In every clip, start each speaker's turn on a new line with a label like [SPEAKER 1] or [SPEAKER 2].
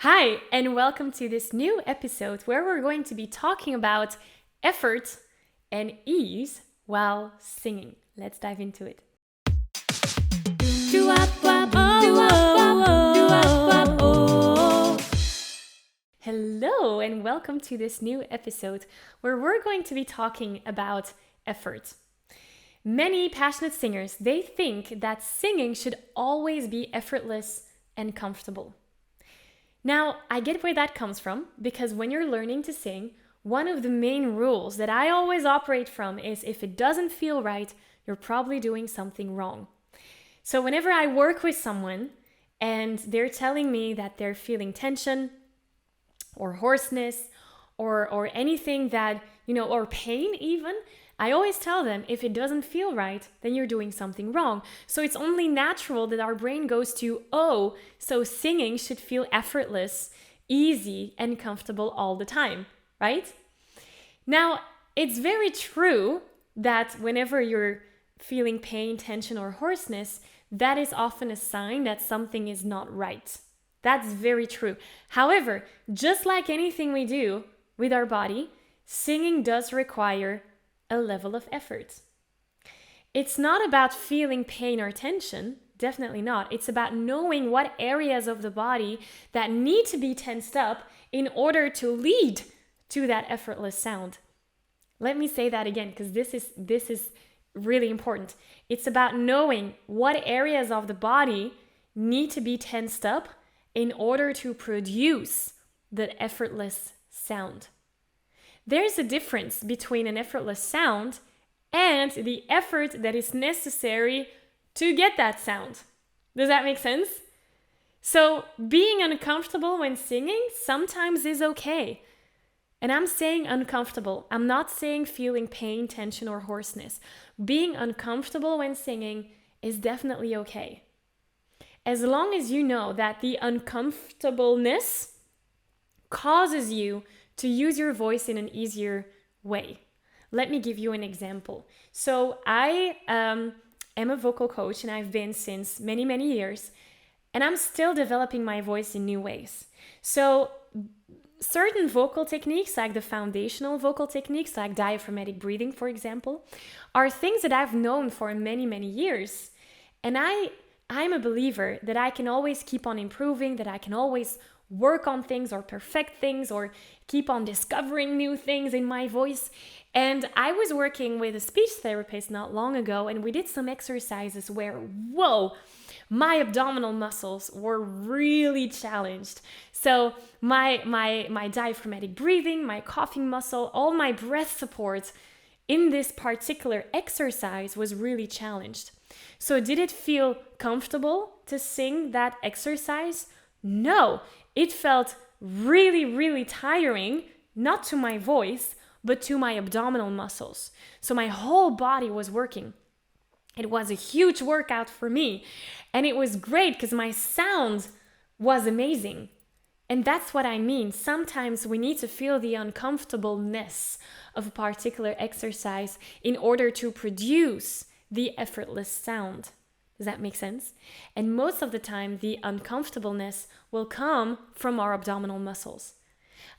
[SPEAKER 1] Hi, and welcome to this new episode where we're going to be talking about effort and ease while singing. Let's dive into it. Hello, and welcome to this new episode where we're going to be talking about effort. Many passionate singers, they think that singing should always be effortless and comfortable. Now, I get where that comes from because when you're learning to sing, one of the main rules that I always operate from is if it doesn't feel right, you're probably doing something wrong. So whenever I work with someone and they're telling me that they're feeling tension or hoarseness or anything that, or pain even, I always tell them if it doesn't feel right, then you're doing something wrong. So it's only natural that our brain goes to, so singing should feel effortless, easy, and comfortable all the time, right? Now, it's very true that whenever you're feeling pain, tension, or hoarseness, that is often a sign that something is not right. That's very true. However, just like anything we do with our body, singing does require a level of effort. It's not about feeling pain or tension, definitely not. It's about knowing what areas of the body that need to be tensed up in order to lead to that effortless sound. Let me say that again because this is really important. It's about knowing what areas of the body need to be tensed up in order to produce the effortless sound. There's a difference between an effortless sound and the effort that is necessary to get that sound. Does that make sense? So being uncomfortable when singing sometimes is okay. And I'm saying uncomfortable. I'm not saying feeling pain, tension, or hoarseness. Being uncomfortable when singing is definitely okay. As long as you know that the uncomfortableness causes you to use your voice in an easier way. Let me give you an example. So I am a vocal coach and I've been since many, many years, and I'm still developing my voice in new ways. So certain vocal techniques, like the foundational vocal techniques, like diaphragmatic breathing, for example, are things that I've known for many, many years. And I'm a believer that I can always keep on improving, that I can always work on things or perfect things or keep on discovering new things in my voice. And I was working with a speech therapist not long ago, and we did some exercises where, my abdominal muscles were really challenged. So my diaphragmatic breathing, my coughing muscle, all my breath support in this particular exercise was really challenged. So did it feel comfortable to sing that exercise? No, it felt really, really tiring, not to my voice, but to my abdominal muscles. So my whole body was working. It was a huge workout for me. And it was great because my sound was amazing. And that's what I mean. Sometimes we need to feel the uncomfortableness of a particular exercise in order to produce the effortless sound. Does that make sense? And most of the time, the uncomfortableness will come from our abdominal muscles.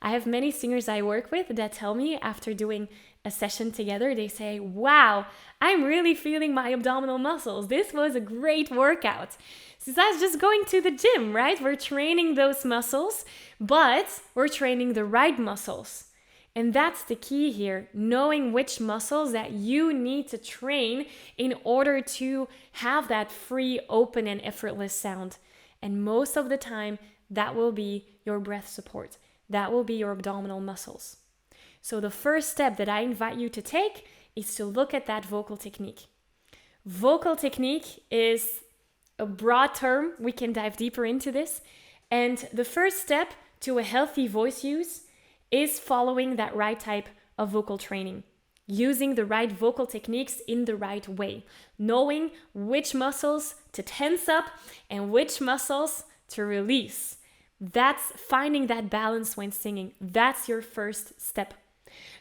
[SPEAKER 1] I have many singers I work with that tell me after doing a session together, they say, wow, I'm really feeling my abdominal muscles. This was a great workout. So that's just going to the gym, right? We're training those muscles, but we're training the right muscles. And that's the key here, knowing which muscles that you need to train in order to have that free, open, and effortless sound. And most of the time, that will be your breath support. That will be your abdominal muscles. So the first step that I invite you to take is to look at that vocal technique. Vocal technique is a broad term. We can dive deeper into this. And the first step to a healthy voice use is following that right type of vocal training, using the right vocal techniques in the right way, knowing which muscles to tense up and which muscles to release. That's finding that balance when singing. That's your first step.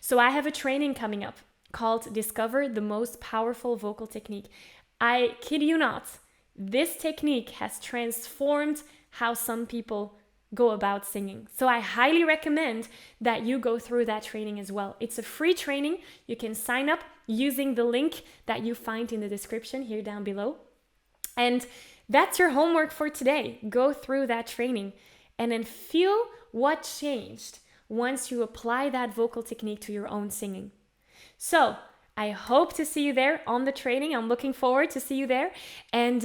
[SPEAKER 1] So I have a training coming up called Discover the Most Powerful Vocal Technique. I kid you not, this technique has transformed how some people go about singing. So I highly recommend that you go through that training as well. It's a free training. You can sign up using the link that you find in the description here down below. And that's your homework for today. Go through that training and then feel what changed once you apply that vocal technique to your own singing. So I hope to see you there on the training. I'm looking forward to see you there. And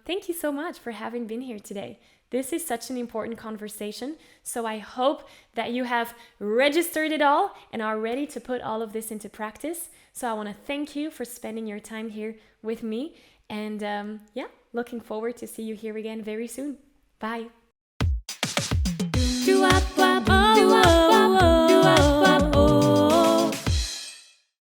[SPEAKER 1] thank you so much for having been here today. This is such an important conversation. So I hope that you have registered it all and are ready to put all of this into practice. So I want to thank you for spending your time here with me. And looking forward to see you here again very soon. Bye.